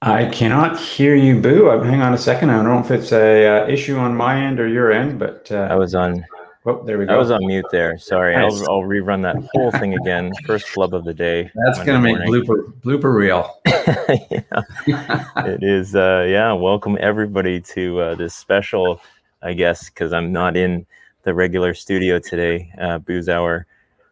I cannot hear you, Boo. Hang on a second. I don't know if it's a issue on my end or your end, but I was on there we I was go. on mute there. Sorry. Nice. I'll rerun that whole thing again. First flub of the day. That's Monday gonna make morning. blooper reel. Yeah, it is. Yeah, welcome everybody to this special, I guess, because I'm not in the regular studio today. Boo's Hour,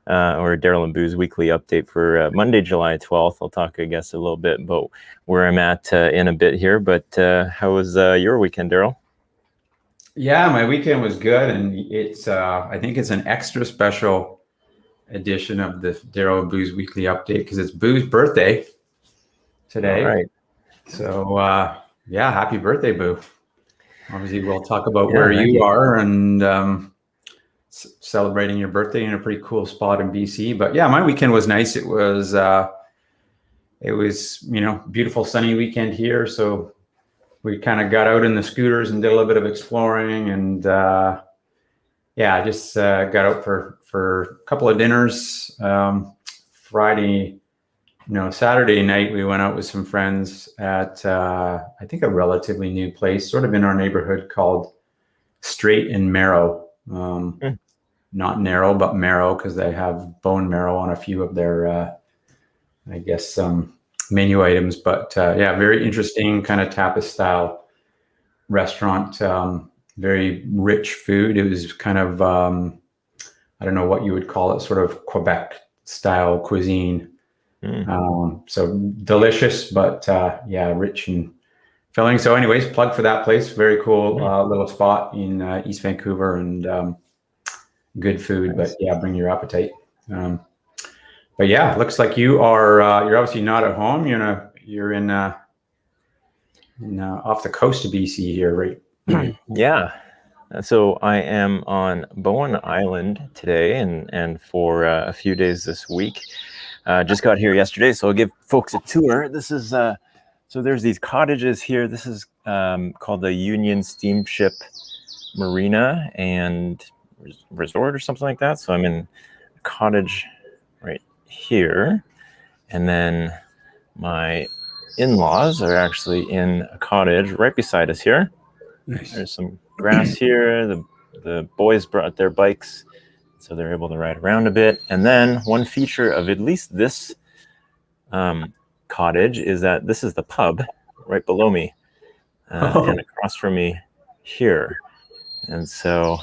or Daryl and Boo's weekly update for Monday, July 12th. I'll talk, I guess, a little bit about where I'm at in a bit here. But how was your weekend, Daryl? Yeah, my weekend was good, and it's I think it's an extra special edition of the Daryl and Boo's weekly update because it's Boo's birthday today. All right. So yeah, happy birthday, Boo. Obviously, we'll talk about Yeah, where thank you you. are and celebrating your birthday in a pretty cool spot in BC. But yeah, my weekend was nice. It was beautiful sunny weekend here. So we kind of got out in the scooters and did a little bit of exploring, and yeah, I just got out for a couple of dinners. Saturday night we went out with some friends at I think a relatively new place, sort of in our neighborhood, called Straight and Marrow. Not narrow, but marrow, because they have bone marrow on a few of their, I guess, menu items. But yeah, very interesting kind of tapas style restaurant. Very rich food. It was kind of, I don't know what you would call it, sort of Quebec style cuisine. So delicious, but yeah, rich and filling. So anyways, plug for that place. Very cool little spot in East Vancouver, and good food. Nice. But yeah, bring your appetite. But yeah, looks like you are you're obviously not at home. You're in off the coast of BC here, right? Yeah. So I am on Bowen Island today and for a few days this week. Just got here yesterday, so I'll give folks a tour. This is so there's these cottages here. This is called the Union Steamship Marina and Resort or something like that. So I'm in a cottage right here, and then my in-laws are actually in a cottage right beside us here. Nice. There's some grass here. The boys brought their bikes, so they're able to ride around a bit. And then one feature of at least this cottage is that this is the pub right below me and across from me here. And so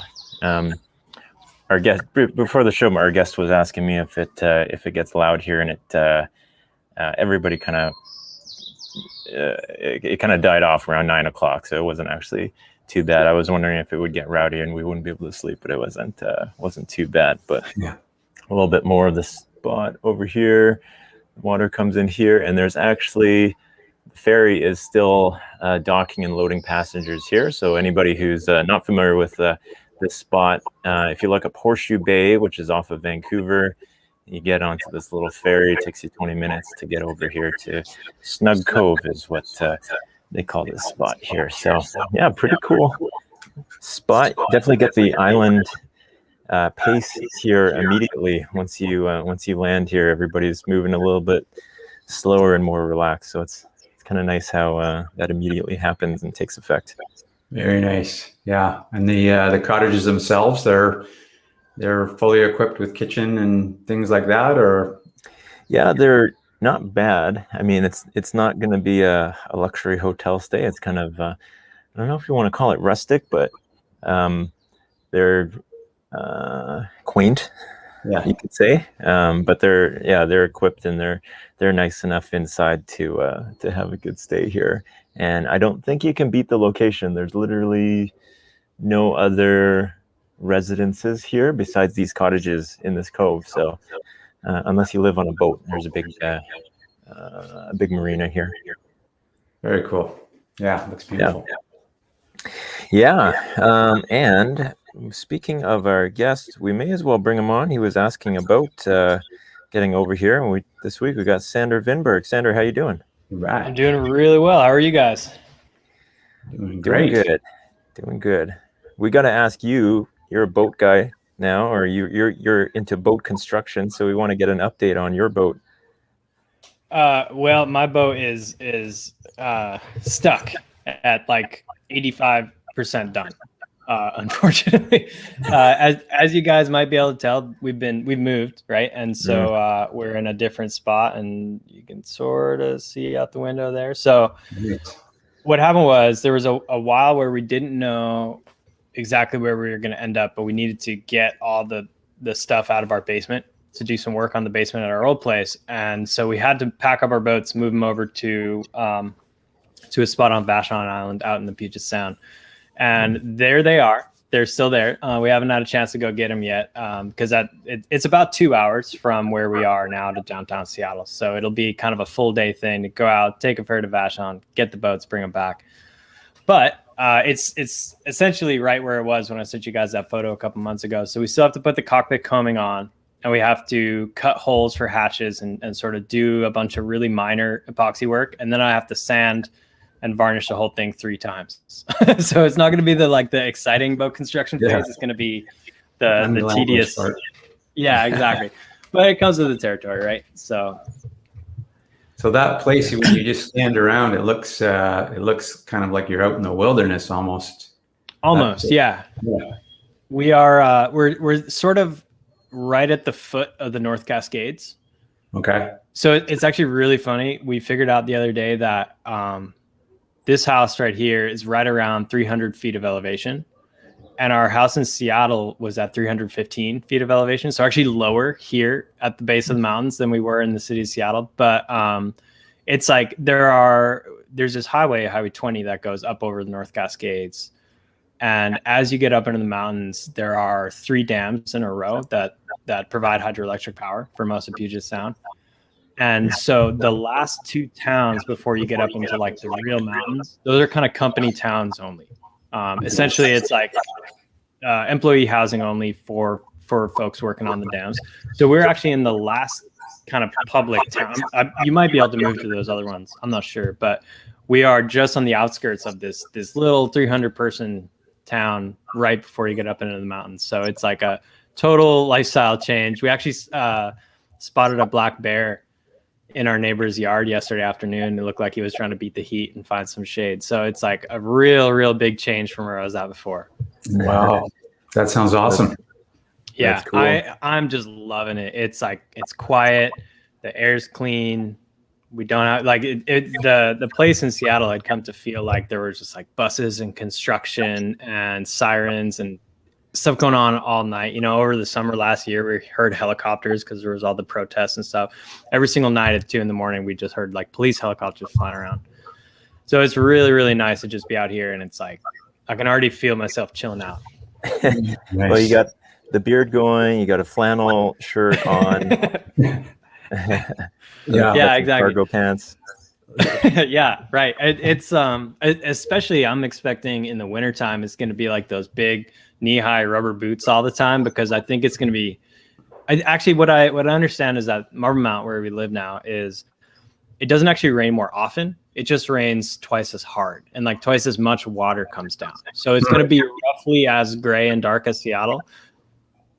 our guest, before the show, our guest was asking me if it gets loud here, and it everybody kind of it kind of died off around 9 o'clock, so it wasn't actually too bad. I was wondering if it would get rowdy and we wouldn't be able to sleep, but it wasn't too bad. But yeah, a little bit more of the spot over here. Water comes in here, and there's actually the ferry is still docking and loading passengers here. So anybody who's not familiar with this spot, if you look up Horseshoe Bay, which is off of Vancouver, you get onto this little ferry. It takes you 20 minutes to get over here to Snug Cove is what they call this spot here. So yeah, pretty cool spot. Definitely get the island pace here immediately. Once you land here, everybody's moving a little bit slower and more relaxed. So it's kind of nice how that immediately happens and takes effect. Very nice. Yeah, and the cottages themselves, they're fully equipped with kitchen and things like that, or? Yeah, they're not bad. I mean, it's not going to be a luxury hotel stay. It's kind of I don't know if you want to call it rustic, but they're quaint, yeah, you could say. But they're equipped, and they're nice enough inside to have a good stay here. And I don't think you can beat the location. There's literally no other residences here besides these cottages in this cove. So unless you live on a boat, there's a big marina here. Very cool. Yeah, looks beautiful. Yeah. And speaking of our guest, we may as well bring him on. He was asking about getting over here, and this week we got Sander Vinberg. Sander, how you doing? Right. I'm doing really well. How are you guys? Doing great. Doing good. We got to ask you. You're a boat guy now, or you're into boat construction, so we want to get an update on your boat. Well, my boat is stuck at like 85% done. Unfortunately, as you guys might be able to tell, we've moved, right? And so we're in a different spot, and you can sort of see out the window there. So what happened was there was a while where we didn't know exactly where we were going to end up, but we needed to get all the stuff out of our basement to do some work on the basement at our old place. And so we had to pack up our boats, move them over to a spot on Vashon Island out in the Puget Sound. And there they are. They're still there. We haven't had a chance to go get them yet because it's about 2 hours from where we are now to downtown Seattle. So it'll be kind of a full day thing to go out, take a ferry to Vashon, get the boats, bring them back. But it's essentially right where it was when I sent you guys that photo a couple months ago. So we still have to put the cockpit combing on, and we have to cut holes for hatches and sort of do a bunch of really minor epoxy work. And then I have to sand and varnish the whole thing 3 times. So it's not going to be the exciting boat construction phase. It's going to to be the tedious part. Yeah, exactly. But it comes with the territory, right? So that place, when you just stand around, it looks kind of like you're out in the wilderness almost. Almost, yeah. We are we're sort of right at the foot of the North Cascades. Okay. So it's actually really funny. We figured out the other day that this house right here is right around 300 feet of elevation. And our house in Seattle was at 315 feet of elevation. So actually lower here at the base of the mountains than we were in the city of Seattle. But it's like there's this highway 20, that goes up over the North Cascades. And as you get up into the mountains, there are 3 dams in a row that provide hydroelectric power for most of Puget Sound. And so the last 2 towns before you get up into like the real mountains, those are kind of company towns only. Essentially, it's like employee housing only for folks working on the dams. So we're actually in the last kind of public town. You might be able to move to those other ones. I'm not sure, but we are just on the outskirts of this little 300-person town right before you get up into the mountains. So it's like a total lifestyle change. We actually spotted a black bear in our neighbor's yard yesterday afternoon. It looked like he was trying to beat the heat and find some shade. So it's like a real big change from where I was at before. Wow. That sounds awesome. Yeah. That's cool. I'm just loving it. It's like, it's quiet. The air's clean. We don't have the place in Seattle had come to feel like there was just like buses and construction and sirens and stuff going on all night. Over the summer last year, we heard helicopters because there was all the protests and stuff. Every single night at 2 a.m, we just heard like police helicopters flying around. So it's really nice to just be out here, and it's like I can already feel myself chilling out. Nice. Well, you got the beard going, you got a flannel shirt on. Yeah, exactly. Cargo pants. Yeah, right. It's especially I'm expecting in the wintertime it's going to be like those big knee-high rubber boots all the time, because I think it's going to be what I understand is that Marble Mount, where we live now, is it doesn't actually rain more often. It just rains twice as hard, and like twice as much water comes down. So it's going to be roughly as gray and dark as Seattle,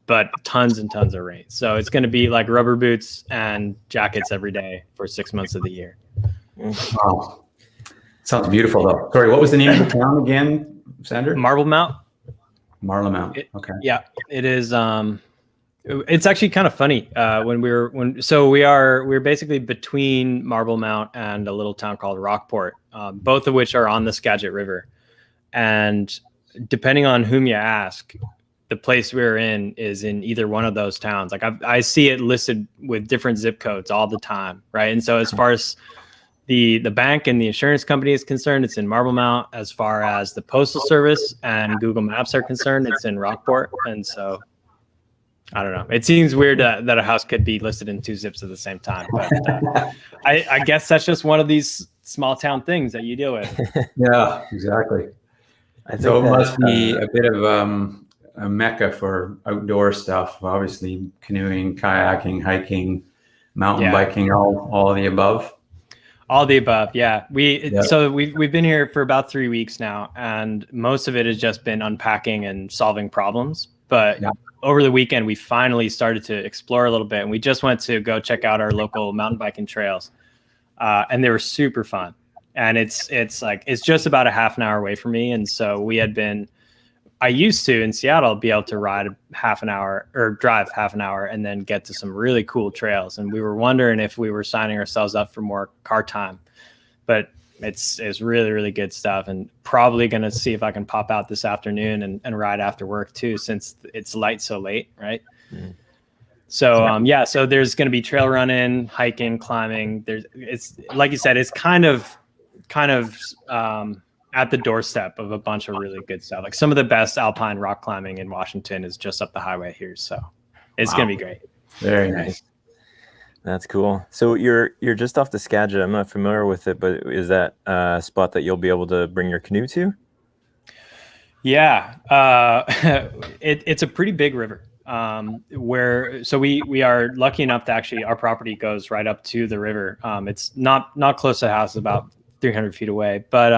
but tons and tons of rain. So it's going to be like rubber boots and jackets every day for 6 months of the year. Wow. Sounds beautiful though. Sorry, what was the name of the town again, Sander? Marble Mount. Marble Mount. Okay. Yeah, it is. It's actually kind of funny. We're basically between Marble Mount and a little town called Rockport, both of which are on the Skagit River. And depending on whom you ask, the place we're in is in either one of those towns. Like I see it listed with different zip codes all the time, right? And so as far as the bank and the insurance company is concerned, it's in Marble Mount. As far as the Postal Service and Google Maps are concerned, it's in Rockport. And so I don't know. It seems weird that a house could be listed in 2 zips at the same time. But I guess that's just one of these small town things that you deal with. Yeah, exactly. So it must be a bit of a mecca for outdoor stuff. Obviously, canoeing, kayaking, hiking, mountain biking, all of the above. All the above, yeah. So we've been here for about 3 weeks now, and most of it has just been unpacking and solving problems. But over the weekend, we finally started to explore a little bit, and we just went to go check out our local mountain biking trails. and they were super fun. And it's just about a half an hour away from me. And so I used to in Seattle be able to ride half an hour or drive half an hour and then get to some really cool trails. And we were wondering if we were signing ourselves up for more car time, but it's really, really good stuff, and probably going to see if I can pop out this afternoon and ride after work too, since it's light so late. Right. Mm. So, so there's going to be trail running, hiking, climbing. It's like you said, it's kind of at the doorstep of a bunch of really good stuff. Like some of the best alpine rock climbing in Washington is just up the highway here. So it's going to be great. Very nice. That's cool. So you're just off the Skagit. I'm not familiar with it, but is that a spot that you'll be able to bring your canoe to? Yeah. It's a pretty big river. So we are lucky enough to actually, our property goes right up to the river. It's not close to the house, about 300 feet away, but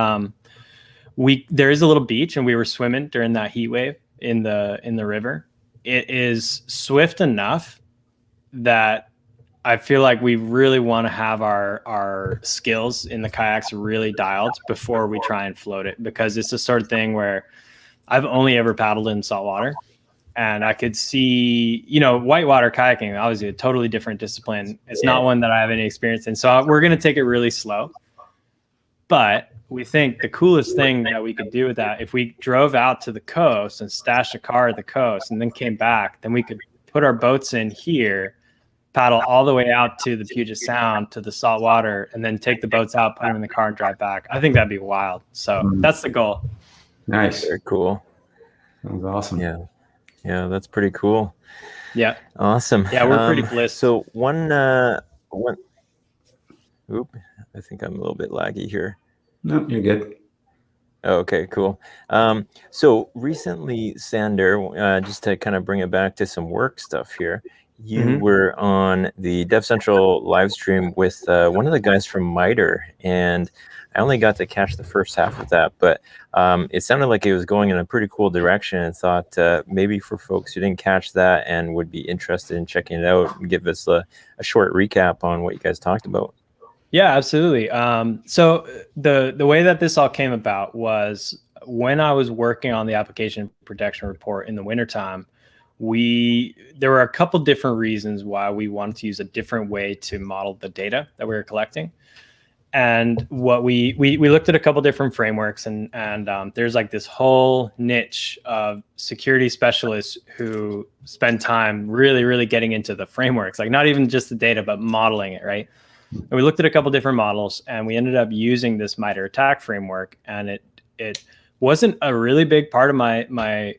there is a little beach, and we were swimming during that heat wave in the river. It is swift enough that I feel like we really want to have our skills in the kayaks really dialed before we try and float it, because it's the sort of thing where I've only ever paddled in saltwater, and I could see, whitewater kayaking, obviously a totally different discipline. It's not one that I have any experience in. So we're going to take it really slow. But we think the coolest thing that we could do with that, if we drove out to the coast and stashed a car at the coast and then came back, then we could put our boats in here, paddle all the way out to the Puget Sound to the salt water, and then take the boats out, put them in the car, and drive back. I think that'd be wild. So that's the goal. Nice. Very cool. That was awesome. Yeah, that's pretty cool. Yeah. Awesome. Yeah, we're pretty blessed. So one. Oop, I think I'm a little bit laggy here. No, you're good. Okay, cool. So recently, Sander, just to kind of bring it back to some work stuff here, you were on the Dev Central live stream with one of the guys from Mitre, and I only got to catch the first half of that, but it sounded like it was going in a pretty cool direction, and thought maybe for folks who didn't catch that and would be interested in checking it out, give us a short recap on what you guys talked about. Yeah, absolutely. So the way that this all came about was when I was working on the application protection report in the wintertime, there were a couple different reasons why we wanted to use a different way to model the data that we were collecting. And what we looked at a couple different frameworks, and there's like this whole niche of security specialists who spend time really, really getting into the frameworks, like not even just the data, but modeling it, right? And we looked at a couple different models, and we ended up using this Mitre attack framework. And it wasn't a really big part of my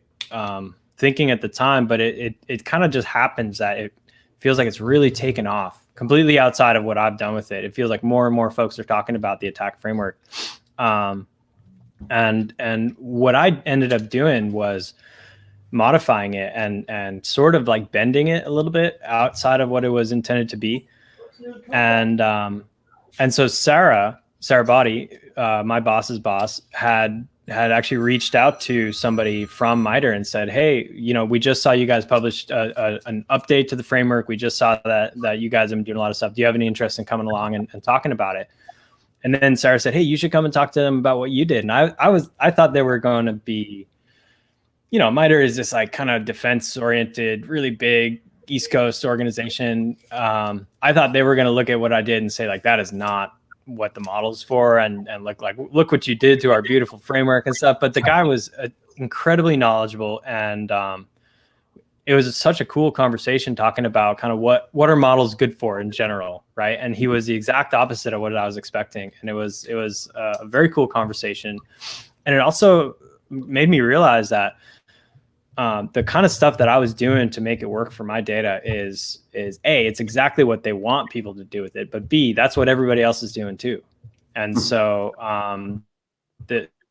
thinking at the time, but it kind of just happens that it feels like it's really taken off completely outside of what I've done with it. It feels like more and more folks are talking about the attack framework. And what I ended up doing was modifying it and sort of like bending it a little bit outside of what it was intended to be. And so Sarah Body, my boss's boss, had actually reached out to somebody from Mitre and said, hey, we just saw you guys published an update to the framework. We just saw that you guys have been doing a lot of stuff. Do you have any interest in coming along and talking about it? And then Sarah said, hey, you should come and talk to them about what you did. And I thought they were going to be, Mitre is this like kind of defense oriented, really big East Coast organization. I thought they were going to look at what I did and say, like, that is not what the model's for, and look what you did to our beautiful framework and stuff. But the guy was incredibly knowledgeable, and it was such a cool conversation talking about kind of what are models good for in general, right? And he was the exact opposite of what I was expecting, and it was a very cool conversation. And it also made me realize that the kind of stuff that I was doing to make it work for my data is A, it's exactly what they want people to do with it, but B, that's what everybody else is doing too. And so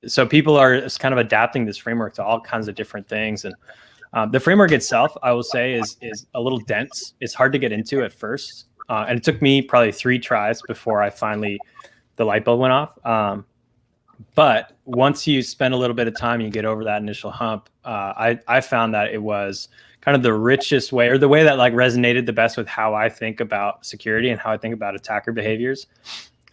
so people are kind of adapting this framework to all kinds of different things. And the framework itself, I will say, is a little dense. It's hard to get into at first. And it took me probably 3 tries before the light bulb went off. But once you spend a little bit of time, you get over that initial hump. I found that it was kind of the richest way, or the way that like resonated the best with how I think about security and how I think about attacker behaviors.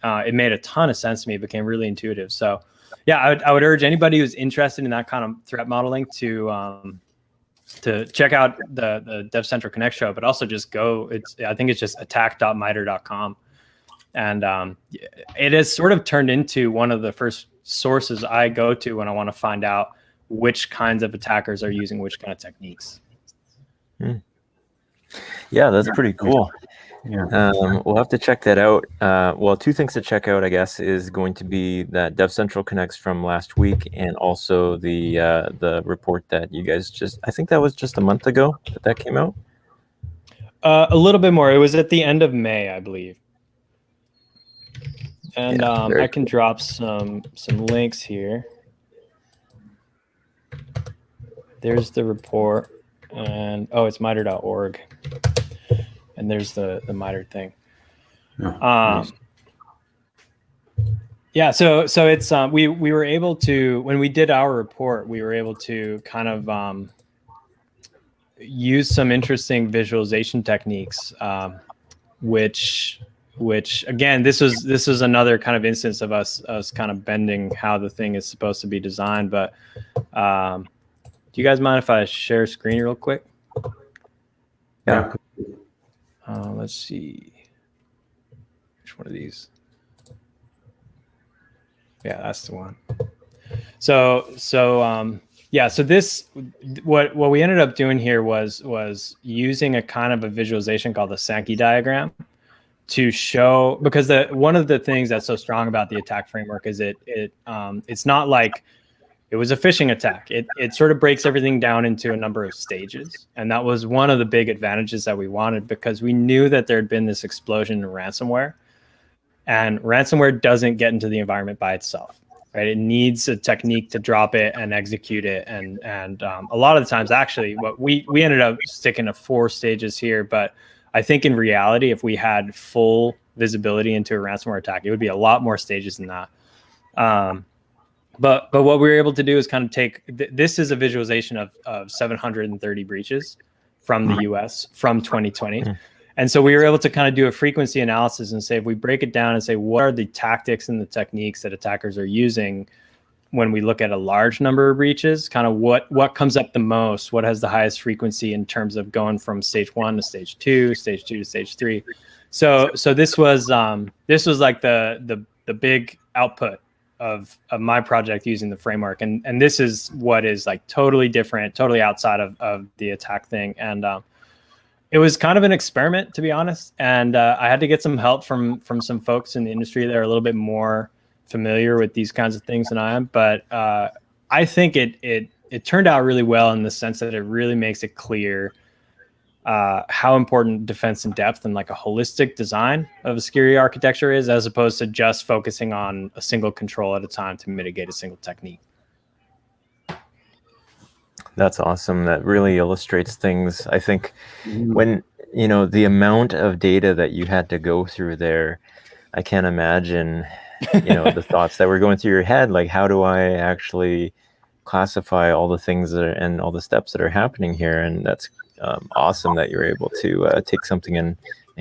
it made a ton of sense to me. It became really intuitive. So yeah, I would urge anybody who's interested in that kind of threat modeling to check out the Dev Central Connect show, but also just go. I think it's just attack.mitre.com. And it has sort of turned into one of the first sources I go to when I want to find out which kinds of attackers are using which kind of techniques. Yeah, that's pretty cool. Yeah. We'll have to check that out. Well, two things to check out, I guess, is going to be that Dev Central Connects from last week, and also the report that you guys I think that was just a month ago that came out. A little bit more. It was at the end of May, I believe. And I can drop some links here. There's the report, and it's mitre.org. And there's the Mitre thing. Nice. Yeah, so it's we were able to, when we did our report, we were able to kind of use some interesting visualization techniques, which again, this was another kind of instance of us kind of bending how the thing is supposed to be designed. But do you guys mind if I share screen real quick? Yeah. Let's see. Which one of these? Yeah, that's the one. So this, what we ended up doing here was using a kind of a visualization called the Sinkey diagram to show, because one of the things that's so strong about the attack framework is it's not like it was a phishing attack. It sort of breaks everything down into a number of stages. And that was one of the big advantages that we wanted, because we knew that there had been this explosion in ransomware, and ransomware doesn't get into the environment by itself, right? It needs a technique to drop it and execute it. And a lot of the times, actually, what we ended up sticking to 4 stages here, but I think in reality, if we had full visibility into a ransomware attack, it would be a lot more stages than that. But what we were able to do is kind of take, this is a visualization of 730 breaches from the US from 2020. And so we were able to kind of do a frequency analysis and say, if we break it down and say, what are the tactics and the techniques that attackers are using when we look at a large number of breaches, kind of what comes up the most, what has the highest frequency in terms of going from stage 1 to stage 2, stage 2 to stage 3. So this was like the big output of my project using the framework. And this is what is like totally different, totally outside of the attack thing. And it was kind of an experiment, to be honest. And I had to get some help from some folks in the industry that are a little bit more familiar with these kinds of things than I am. But I think it turned out really well in the sense that it really makes it clear how important defense in depth and like a holistic design of a security architecture is, as opposed to just focusing on a single control at a time to mitigate a single technique. That's awesome. That really illustrates things. I think when, the amount of data that you had to go through there, I can't imagine, the thoughts that were going through your head. Like, how do I actually classify all the things and all the steps that are happening here? And that's awesome that you're able to take something and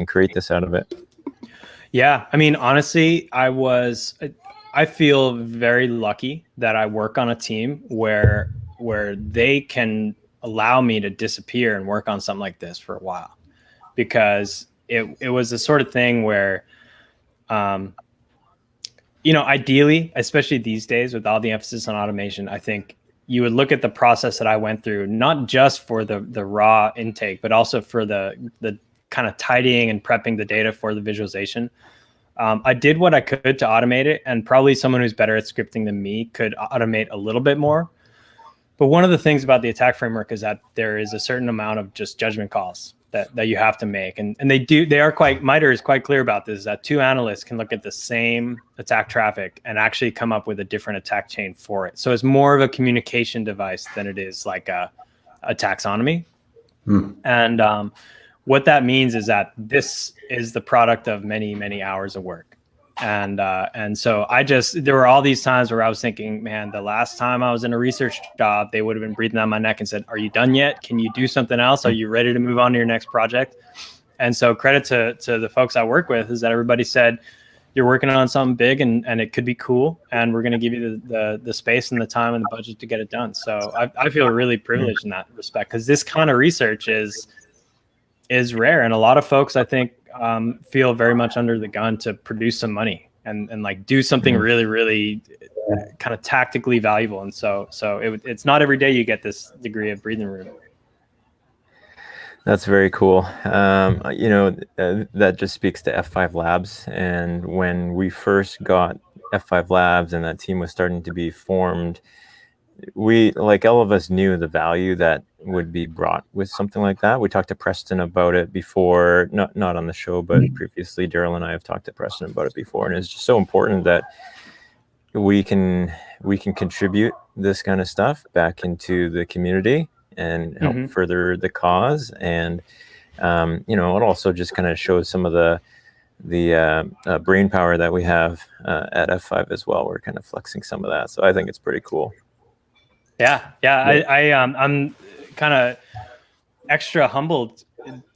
create this out of it. Yeah. I mean, honestly, I feel very lucky that I work on a team where they can allow me to disappear and work on something like this for a while, because it was the sort of thing where, ideally, especially these days with all the emphasis on automation, I think you would look at the process that I went through, not just for the raw intake, but also for the kind of tidying and prepping the data for the visualization. I did what I could to automate it, and probably someone who's better at scripting than me could automate a little bit more. But one of the things about the attack framework is that there is a certain amount of just judgment calls that you have to make. And Mitre is quite clear about this, that 2 analysts can look at the same attack traffic and actually come up with a different attack chain for it. So it's more of a communication device than it is like a taxonomy. And what that means is that this is the product of many, many hours of work. And so there were all these times where I was thinking, man, the last time I was in a research job, they would have been breathing down my neck and said, are you done yet? Can you do something else? Are you ready to move on to your next project? And so credit to the folks I work with is that everybody said, you're working on something big and it could be cool, and we're going to give you the space and the time and the budget to get it done. So I feel really privileged in that respect, because this kind of research is rare, and a lot of folks, I think, feel very much under the gun to produce some money and like do something really, really kind of tactically valuable. And so it's not every day you get this degree of breathing room. That's very cool. That just speaks to F5 Labs. And when we first got F5 Labs and that team was starting to be formed, we, like, all of us knew the value that would be brought with something like that. We talked to Preston about it before, not on the show, but previously Daryl and I have talked to Preston about it before. And it's just so important that we can contribute this kind of stuff back into the community and help further the cause. And it also just kind of shows some of the brain power that we have at F5 as well. We're kind of flexing some of that, so I think it's pretty cool. Yeah. I'm kind of extra humbled.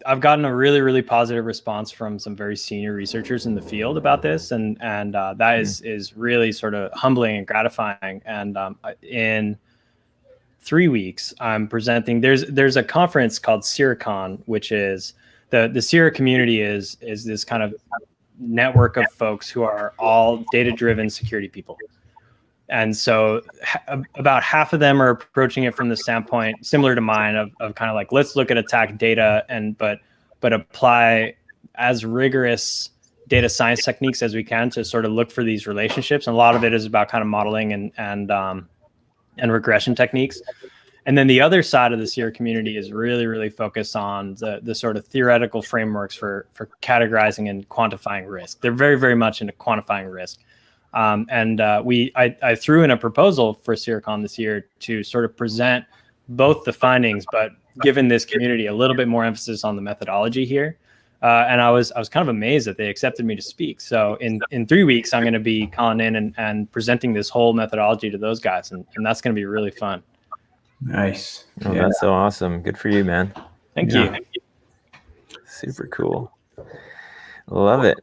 I've gotten a really, really positive response from some very senior researchers in the field about this, and that is really sort of humbling and gratifying. And in 3 weeks, I'm presenting. There's a conference called SIRACon, which is the Sierra community is this kind of network of folks who are all data-driven security people. And so about half of them are approaching it from the standpoint similar to mine of kind of like, let's look at attack data but apply as rigorous data science techniques as we can to sort of look for these relationships. And a lot of it is about kind of modeling and regression techniques. And then the other side of the Sierra community is really, really focused on the sort of theoretical frameworks for categorizing and quantifying risk. They're very, very much into quantifying risk. I threw in a proposal for SIRACon this year to sort of present both the findings, but given this community a little bit more emphasis on the methodology here. And I was kind of amazed that they accepted me to speak. So in 3 weeks, I'm going to be calling in and presenting this whole methodology to those guys. And that's going to be really fun. Nice. Oh, yeah. That's so awesome. Good for you, man. Thank you. Super cool. Love it.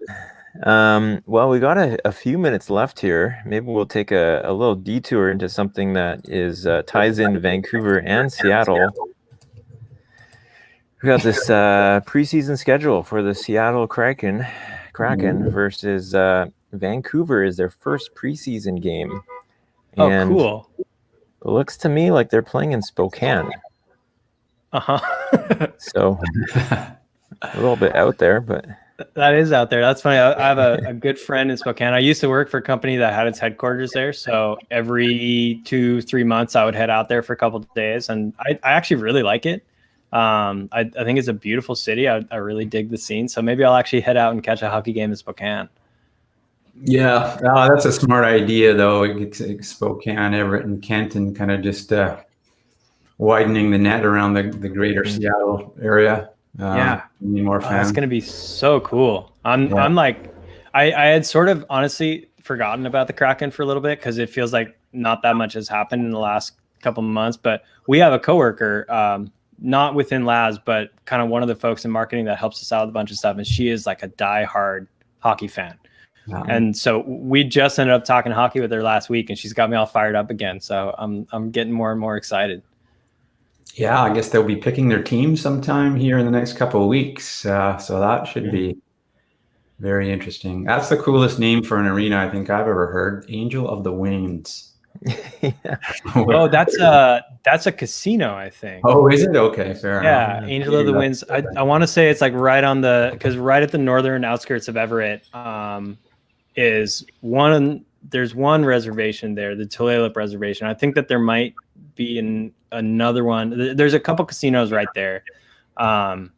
Well, we got a few minutes left here. Maybe we'll take a little detour into something that is ties in Vancouver and Seattle. We got this preseason schedule for the Seattle Kraken versus Vancouver is their first preseason game. And cool. It looks to me like they're playing in Spokane. So a little bit out there, but that is out there. That's funny. I have a good friend in Spokane. I used to work for a company that had its headquarters there. So every 2-3 months, I would head out there for a couple of days, and I actually really like it. I think it's a beautiful city. I really dig the scene. So maybe I'll actually head out and catch a hockey game in Spokane. Yeah, that's a smart idea, though. It's Spokane, Everett, and Kenton, kind of just widening the net around the greater Seattle area. More fans. That's going to be so cool. I'm like, I had sort of honestly forgotten about the Kraken for a little bit because it feels like not that much has happened in the last couple of months. But we have a coworker, not within Labs, but kind of one of the folks in marketing that helps us out with a bunch of stuff. And she is like a diehard hockey fan. Wow. And so we just ended up talking hockey with her last week, and she's got me all fired up again. So I'm getting more and more excited. Yeah, I guess they'll be picking their team sometime here in the next couple of weeks. So that should be very interesting. That's the coolest name for an arena I think I've ever heard. Angel of the Winds. Oh, that's a casino, I think. Oh, is it? Okay, fair enough. Yeah, Angel of the Winds. I want to say it's like right on because right at the northern outskirts of Everett is there's one reservation there, the Tulalip Reservation. I think that there might be another one. There's a couple casinos right there. And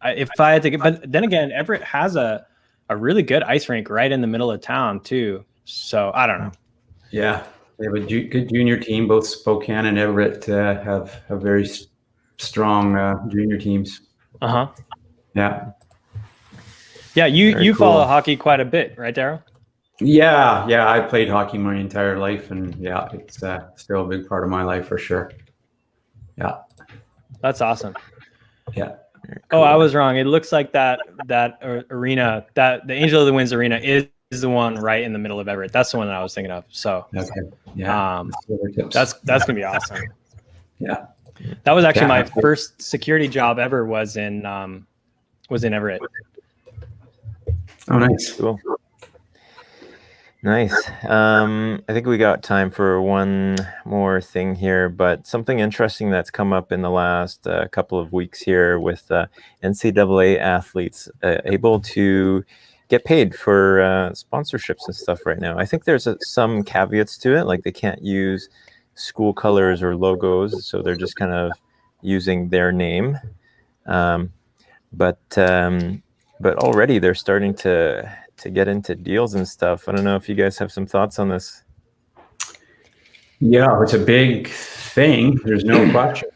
if I had to but then again, Everett has a really good ice rink right in the middle of town too. So I don't know. Yeah, they have a good junior team. Both Spokane and Everett have very strong junior teams. Yeah. Yeah, you follow hockey quite a bit, right, Daryl? Yeah. I played hockey my entire life, and yeah, it's still a big part of my life for sure. Yeah. That's awesome. Yeah. Very Oh, I was wrong. It looks like that arena, that the Angel of the Winds arena is the one right in the middle of Everett. That's the one that I was thinking of. So Okay. Yeah. that's gonna be awesome. Yeah. That was actually my first security job ever was in Everett. Oh, nice. Cool. Nice. I think we got time for one more thing here, but something interesting that's come up in the last couple of weeks here with NCAA athletes able to get paid for sponsorships and stuff right now. I think there's some caveats to it, like they can't use school colors or logos, so they're just kind of using their name. But already they're starting to get into deals and stuff. I don't know if you guys have some thoughts on this. Yeah, it's a big thing. There's no question.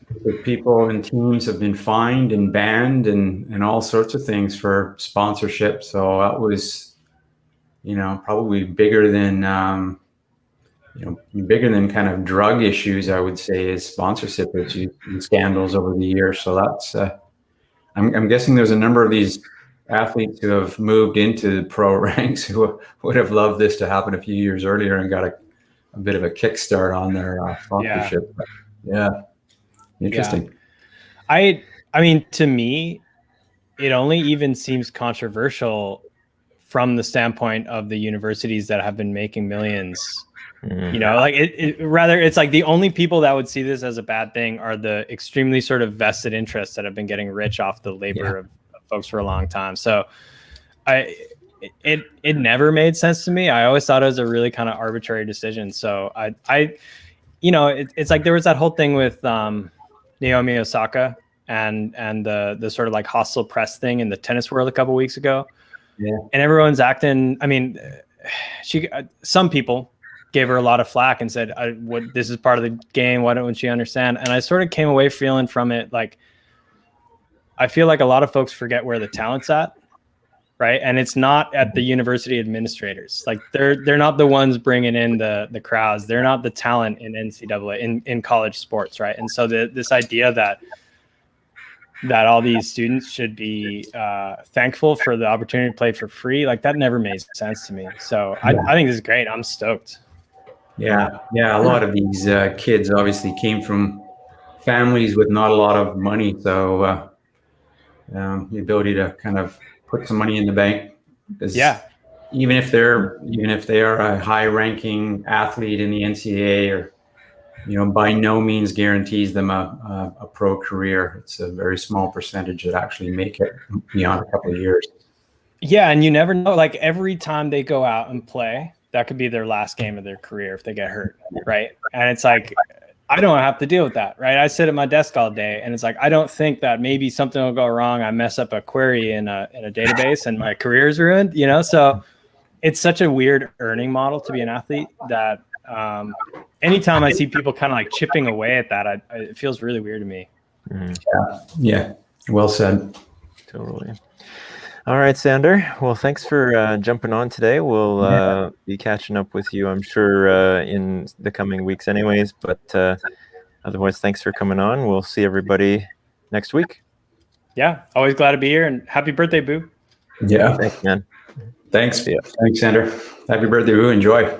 People and teams have been fined and banned and all sorts of things for sponsorship. So that was, probably bigger than kind of drug issues, I would say, is sponsorship issues and scandals over the years. So that's, I'm guessing there's a number of these athletes who have moved into pro ranks who would have loved this to happen a few years earlier and got a bit of a kickstart on their sponsorship. Yeah. Interesting. Yeah. I mean, to me, it only even seems controversial from the standpoint of the universities that have been making millions. Like it's like the only people that would see this as a bad thing are the extremely sort of vested interests that have been getting rich off the labor of folks for a long time. So it never made sense to me. I always thought it was a really kind of arbitrary decision. So it's like there was that whole thing with Naomi Osaka and the sort of like hostile press thing in the tennis world a couple weeks ago. Yeah. And everyone's acting, I mean, some people gave her a lot of flack and said, this is part of the game. Why don't she understand? And I sort of came away feeling from it like, I feel like a lot of folks forget where the talent's at, right? And it's not at the university administrators. Like they're not the ones bringing in the crowds. They're not the talent in NCAA in college sports, right? And so this idea that all these students should be thankful for the opportunity to play for free, like that never made sense to me. So I think this is great. I'm stoked. Yeah. A lot of these kids obviously came from families with not a lot of money, so the ability to kind of put some money in the bank is, even if they are a high-ranking athlete in the NCAA, or by no means guarantees them a pro career. It's a very small percentage that actually make it beyond a couple of years. Yeah, and you never know. Like every time they go out and play, that could be their last game of their career if they get hurt, right? And it's like, I don't have to deal with that, right? I sit at my desk all day, and it's like, I don't think that maybe something will go wrong. I mess up a query in a database, and my career is ruined. So it's such a weird earning model to be an athlete that anytime I see people kind of like chipping away at that, it feels really weird to me. Yeah. Well said. Totally. All right, Sander. Well, thanks for jumping on today. We'll be catching up with you, I'm sure, in the coming weeks anyways. But otherwise, thanks for coming on. We'll see everybody next week. Yeah, always glad to be here. And happy birthday, Boo. Yeah. Thanks, man. Thanks. Thanks, Sander. Happy birthday, Boo. Enjoy.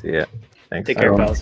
See ya. Thanks. Take care, fellas.